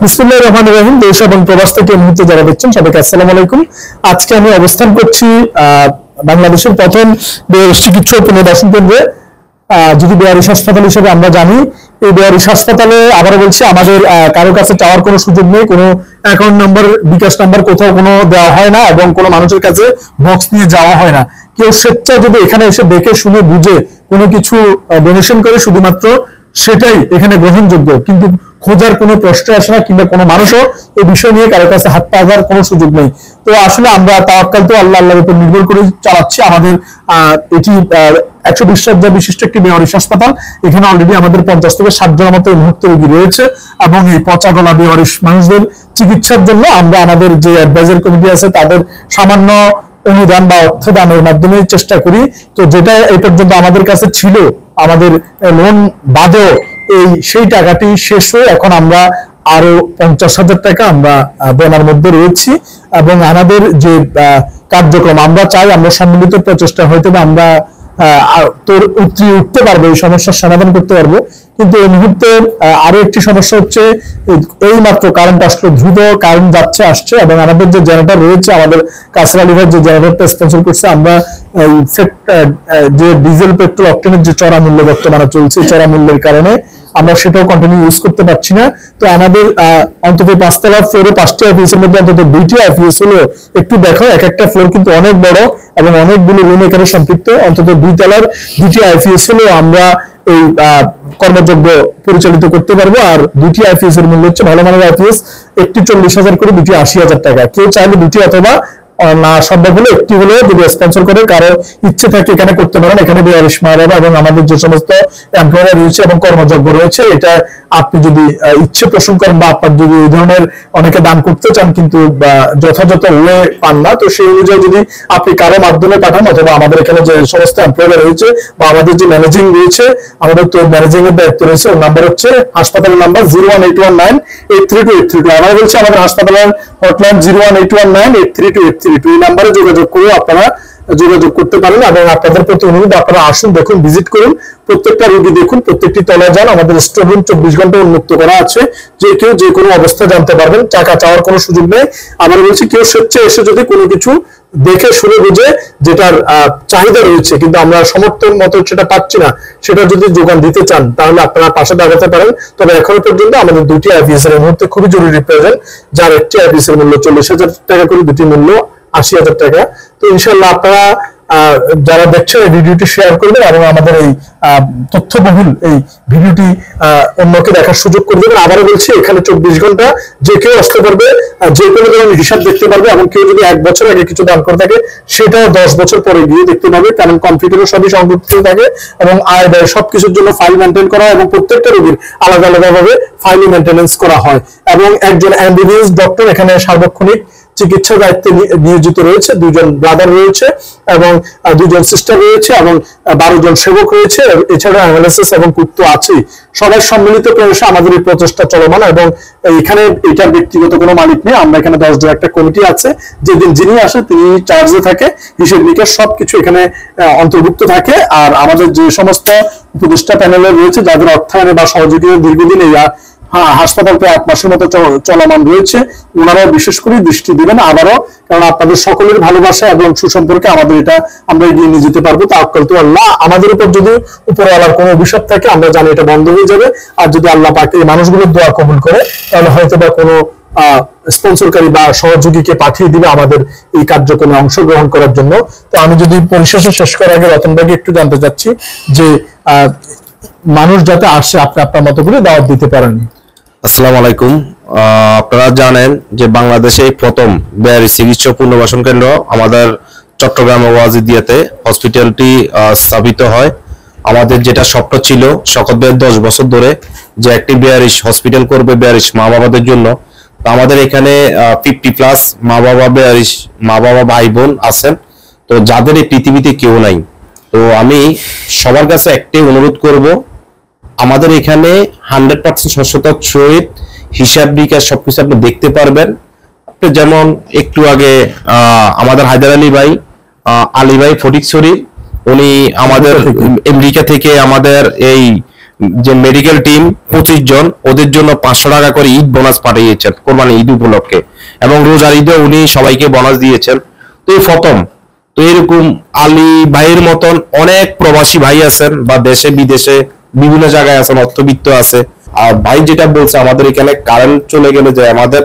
বিসমিল্লাহির রহমানির রহিম। দেশ এবং প্রবাস থেকে এই মুহূর্তে যারা দেখছেন সবাইকে আসসালামু আলাইকুম। আজকে আমি অবস্থান করছি বাংলাদেশের প্রথম বেয়ারিশ চিকিৎসা পুনর্বাসন কেন্দ্রে, যদি বেয়ারিশ হাসপাতাল হিসেবে আমরা জানি। এই বেয়ারিশ হাসপাতালে আবারও বলছি, আমাদের কারো কাছে চাওয়ার কোনো সুযোগ নেই, কোনো অ্যাকাউন্ট নাম্বার, বিকাশ নাম্বার কোথাও কোনো দেওয়া হয় না, এবং কোনো মানুষের কাছে বক্স নিয়ে যাওয়া হয় না। কেউ স্বেচ্ছায় যদি এখানে এসে দেখে শুনে বুঝে কোনো কিছু ডোনেশন করে, শুধুমাত্র সেটাই এখানে গ্রহণযোগ্য, কিন্তু খোঁজার কোনো প্রশ্ন আসে না, কিংবা কোনো মানুষও এই বিষয় নিয়ে কারোর কাছে হাত পাওয়ার কোনো সুযোগ নেই। তো আসলে আমরা তাওয়াক্কাল তো আল্লাহর উপর নির্ভর করে চালাচ্ছি। আমাদের এটি 120 শয্যা বিশিষ্ট একটি বেয়ারিশ হাসপাতাল। এখানে অলরেডি আমাদের 50 থেকে 60 জনের মতো এই মুহূর্তে রোগী রয়েছে, এবং এই পচা গলা বেয়ারিশ মানুষদের চিকিৎসার জন্য আমরা আমাদের যে অ্যাডভাইজার কমিটি আছে তাদের সামান্য অনুদান বা অর্থদানের মাধ্যমে চেষ্টা করি। তো যেটা এই পর্যন্ত আমাদের কাছে ছিল, আমাদের লোন বাদেও সেই টাকাটি শেষ হয়ে এখন আমরা আরো 50,000 টাকা আমরা দেনার মধ্যে রয়েছি। এবং আমাদের যে কার্যক্রম, আমরা চাই আমরা সম্মিলিত প্রচেষ্টা হইতে আমরা উঠতে পারবো, এই সমস্যার সমাধান করতে পারবো। কিন্তু এই মুহূর্তে আরো একটি সমস্যা হচ্ছে, এই মাত্র কারেন্ট আসলো, দ্রুত কারেন্ট যাচ্ছে আসছে, এবং আমাদের যে জেনারেটর রয়েছে, আমাদের কাসরা লিভার যে জেনারেটরটা স্পন্সর করছে, আমরা যে ডিজেল পেট্রোল অকটেনের যে চড়া মূল্য বর্তমানে চলছে, চড়া মূল্যের কারণে আমরা সেটাও কন্টিনিউ ইউজ করতে পারছি না। তো আমাদের অন্তত 5 তলা ফ্লোরে 5টি আইপিএস এর মধ্যে অন্তত 2টি আইপিএস হলো, একটু দেখো, এক একটা ফ্লোর কিন্তু অনেক বড় এবং অনেকগুলো রুম এখানে সম্পৃক্ত। অন্তত 2 তলার 2টি আইপিএস হলো আমরা এই কর্মযোগ্য পরিচালিত করতে পারবো। আর 2টি আইপিএস এর মূল্য হচ্ছে, ভালো মানের আইপিএস একটি 40,000 করে, 2টি 80,000 টাকা। কেউ চাইলে 2টি অথবা না সম্ভব হলে একটি হলেও যদি স্পন্সর করে, কারো ইচ্ছে থাকে এখানে করতে পারেন। এখানে বেয়ারিশ মায়েরা এবং আমাদের যে সমস্ত এমপ্লয়ার রয়েছে এবং কর্মযোগ্য রয়েছে, এটা আপনি যদি ইচ্ছে পোষণ করেন বা আপনার যদি এই ধরনের অনেকে দান করতে চান কিন্তু যথাযথ ওয়ে পান না, তো সেই অনুযায়ী যদি আপনি কারো মাধ্যমে পাঠান, অথবা আমাদের এখানে যে সমস্ত এমপ্লয়ার রয়েছে বা আমাদের যে ম্যানেজিং রয়েছে, আমাদের তো ম্যানেজিং এর দায়িত্ব রয়েছে। ওর নাম্বার হচ্ছে হাসপাতালের নাম্বার 01819832832। আমরা বলছি আমাদের হাসপাতালের হটলাইন 01819832832। এই নাম্বারে যোগাযোগ করে আপনারা যোগাযোগ করতে পারেন। এবং আপনাদের প্রতি অনুরোধ, আপনারা আসুন, দেখুন, ভিজিট করুন, প্রত্যেকটা রোগী দেখুন, প্রত্যেকটি তলায় যান। আমাদের স্টোর রুম 24 ঘন্টা উন্মুক্ত করা আছে, যে কেউ যে কোনো অবস্থা জানতে পারবেন, টাকা চাওয়ার কোনো সুযোগ নেই। আবার বলছি, কেউ স্বেচ্ছায় এসে যদি কোনো কিছু দেখে শুনে বুঝে যেটার চাহিদা রয়েছে কিন্তু আমরা সমর্থন মতো সেটা পাচ্ছি না, সেটা যদি যোগান দিতে চান, তাহলে আপনারা পাশে দাঁড়াতে পারেন। তবে এখনো পর্যন্ত আমাদের 2টি আইপিএস এর মুহূর্তে খুবই জরুরি প্রয়োজন, যার একটি আইপিএস এর মূল্য 40,000 টাকা করে, 2টি মূল্য 80,000 টাকা। তো ইনশাআল্লাহ আপনারা যারা দেখছেন এই ভিডিওটি শেয়ার করবেন, এবং আমাদের এই তথ্যবহুল এই ভিডিওটি অন্যকে দেখার সুযোগ করে দেবেন। আবারও বলছি, এখানে 24 ঘন্টা যে কেউ আসতে পারবে, যে কোনো ধরনের হিসাব দেখতে পারবে, এবং কেউ যদি 1 বছর আগে কিছু দান করে থাকে সেটাও 10 বছর পরে গিয়ে দেখতে পাবে, কারণ কম্পিউটারে সবই সংযুক্ত থাকে এবং আয় ব্যয় সবকিছুর জন্য ফাইল মেনটেন করা হয়, এবং প্রত্যেকটা রোগীর আলাদা আলাদা ভাবে ফাইল মেনটেনেন্স করা হয়। এবং একজন এমবিবিএস ডক্টর এখানে সার্বক্ষণিক চিকিৎসার দায়িত্বে নিয়োজিত রয়েছে, 2জন ব্রাদার রয়েছে এবং 2জন সিস্টার রয়েছে, এবং 12 জন সেবক রয়েছে। এছাড়া অ্যানালিসিস এবং কুত্তো আছে। সবাই সম্মিলিত প্রয়াসে আমাদের এই প্রচেষ্টা চলমান, এবং এখানে এটার ব্যক্তিগত কোনো মালিক নেই। আমরা এখানে 10 জন একটা কমিটি আছে, যেদিন যিনি আসে তিনি চার্জে থাকে, হিসেব নিকেশ সবকিছু এখানে অন্তর্ভুক্ত থাকে। আর আমাদের যে সমস্ত উপদেষ্টা প্যানেলে রয়েছে, যাদের অর্থায়নে বা সহযোগিতা দীর্ঘদিন এই হাসপাতাল প্রায় 1 মাসের মতো চলমান রয়েছে, ওনারাও বিশেষ করে দৃষ্টি দিবেন আবারও, কারণ আপনাদের সকলের ভালোবাসা এবং সুসম্পর্কে আমাদের এটা আমরা এগিয়ে নিয়ে যেতে পারবো। তাওয়াক্কাল তো আল্লাহ। আমাদের উপর যদি উপরওয়ালার কোনো অভিশাপ থাকে, আমরা জানি এটা বন্ধ হয়ে যাবে। আর যদি আল্লাহ পাক এই মানুষগুলোর দোয়া কবুল করে, তাহলে হয়তো বা কোনো স্পন্সরকারী বা সহযোগীকে পাঠিয়ে দিবে আমাদের এই কার্যক্রমে অংশগ্রহণ করার জন্য। তো আমি যদি পরিশেষে শেষ করার আগে রতন ভাইকে একটু জানতে চাচ্ছি যে মানুষ যাতে আসে, আপনি আপনার মতো করে দাওয়াত দিতে পারেন। আসসালামু আলাইকুম। আপনারা জানেন যে বাংলাদেশে প্রথম বেয়ারিশ চিকিৎসা পুনর্বাসন কেন্দ্র আমাদের চট্টগ্রাম ওয়াজিদিয়াতে হসপিটালটি স্থাপিত হয়। আমাদের যেটা স্বপ্ন ছিল শকত ভাইয়ের 10 বছর ধরে, যে একটি বেয়ারিশ হসপিটাল করবে বেয়ারিশ মা বাবাদের জন্য। তো আমাদের এখানে 50+ মা বাবা বেয়ারিশ মা বাবা ভাই বোন আছেন, তো যাদের এই পৃথিবীতে কেউ নাই। তো আমি সবার কাছে একটাই অনুরোধ করব, আমাদের এখানে 100% স্বচ্ছতার সহিত হিসাব নিকাশ সবকিছু আপনি দেখতে পারবেন। আপনি যেমন একটু আগে আমাদের হায়দার আলী ভাই ফটিকছড়ি, উনি আমাদের আমেরিকা থেকে আমাদের এই যে মেডিকেল টিম 25 জন, ওদের জন্য 500 টাকা করে ঈদ বোনাস পাঠিয়েছেন কোরবানি ঈদ উপলক্ষে, এবং রোজার ঈদে উনি সবাইকে বোনাস দিয়েছেন। তো এই প্রথম। তো এরকম আলী ভাইয়ের মতন অনেক প্রবাসী ভাই আছেন, বা দেশে বিদেশে বিভিন্ন জায়গায় আছেন, অর্থবিত্ত আছে। আর ভাই যেটা বলছে, আমাদের এখানে কারেন্ট চলে গেলে যে আমাদের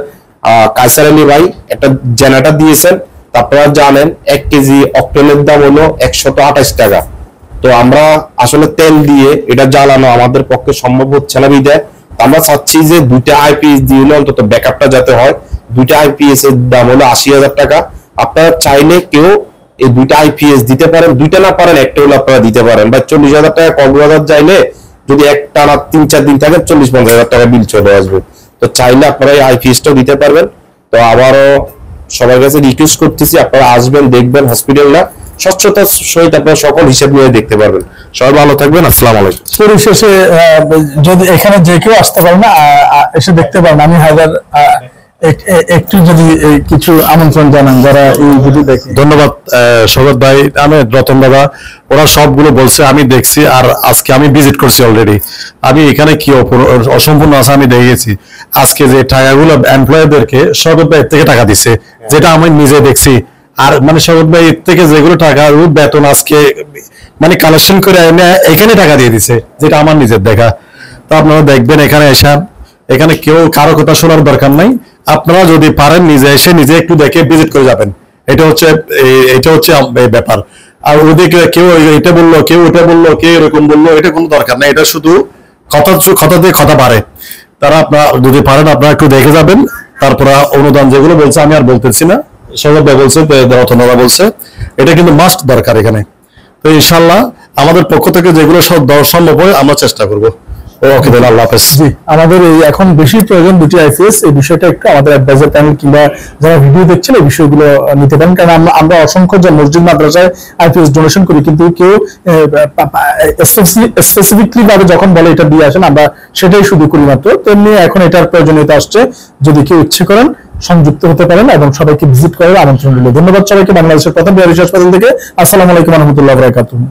কায়সার আলী ভাই একটা জেনারেটর দিয়েছেন। আপনারা জানেন 1 কেজি অক্টেনের দাম হলো 128 টাকা। তো আমরা আসলে তেল দিয়ে এটা জ্বালানো আমাদের পক্ষে সম্ভব হচ্ছে না বিধায় আমরা চাচ্ছি যে 2টা আইপিএস দিয়ে অন্তত ব্যাকআপটা যাতে হয়। 2টা আইপিএস এর দাম হলো 80,000 টাকা। আপনারা চাইলে কেউ এই 2টা আইপিএস দিতে পারেন, 2টা না পারেন একটা হলো আপনারা দিতে পারেন। বা 40,000 টাকা কক্সবাজার চাইলে যদি একটা না 3-4 দিন থাকে 40-50,000 টাকা বিল চলে আসবে। তো চাইলে আপনারা এই আইপিএসটাও দিতে পারবেন। তো আবারও সবার কাছে রিকোয়েস্ট করতেছি, আপনারা আসবেন, দেখবেন হসপিটালটা স্বচ্ছতার সহিত আপনারা সকল হিসাব নিয়ে দেখতে পারবেন। সবাই ভালো থাকবেন, আসসালামু আলাইকুম। পরিশেষে যদি এখানে যে কেউ আসতে পারে না, এসে দেখতে পারেন। আমি হায়দার একটু যদি কিছু আমন্ত্রণ জানান যারা এই ভিডিও দেখে। ধন্যবাদ সৌগত ভাই, আমি রতন দাদা, ওরা সবগুলো বলছে, আমি দেখছি। আর আজকে আমি ভিজিট করছি অলরেডি। আমি এখানে কি অসম্পূর্ণ আছে আমি দেখেছি। আজকে যে টাকাগুলো এমপ্লয়ীদেরকে সৌগত ভাই থেকে টাকা দিচ্ছে, যেটা আমি নিজে দেখছি। আর মানে সৌগত ভাই থেকে যেগুলো টাকা বেতন আজকে মানে কালেকশন করে এনে এখানে টাকা দিয়ে দিছে, যেটা আমার নিজের দেখা। তো আপনারা দেখবেন এখানে এসে, এখানে কেউ কারো কথা শোনার দরকার নাই। আপনারা যদি পারেন নিজে এসে নিজে একটু দেখে ভিজিট করে যাবেন। এটা হচ্ছে ব্যাপার। আর ওদিকে কেউ এটা বললো, কেউ ওটা বললো, কেউ এরকম বললো, এটা কোনো দরকার নাই। এটা শুধু কথা দিয়ে কথা বাড়ে। তারা আপনারা যদি পারেন আপনারা একটু দেখে যাবেন। তারপরে অনুদান যেগুলো বলছে আমি আর বলতেছি না, সৌগত ভাই বলছে, রতনরা বলছে, এটা কিন্তু মাস্ট দরকার এখানে। তো ইনশাল্লাহ আমাদের পক্ষ থেকে যেগুলো সব সম্ভব হয় আমরা চেষ্টা করবো। ওকে, আল্লাহ হাফেজ। জি, আমাদের এই এখন বেশি প্রয়োজন 2টি আইপিএস। এই বিষয়টা একটু আমাদের অ্যাডভাইজার প্যানেল কিংবা যারা ভিডিও দেখছেন এই বিষয়গুলো নিতে পারেন, কারণ আমরা অসংখ্য যে মসজিদ মাদ্রাসায় আইপিএস ডোনেশন করি, কিন্তু কেউ স্পেসিফিকলি ভাবে যখন বলে এটা দিয়ে আসেন, আমরা সেটাই শুধু করি মাত্র। তেমনি এখন এটার প্রয়োজনীয়তা আসছে। যদি কেউ ইচ্ছে করেন সংযুক্ত হতে পারেন এবং সবাইকে ভিজিট করার আমন্ত্রণ রইল। ধন্যবাদ সবাইকে। বাংলাদেশের প্রথম রিসার্চ প্যানেল থেকে আসসালামু আলাইকুম ওয়া রাহমাতুল্লাহি ওয়া বারাকাতুহু।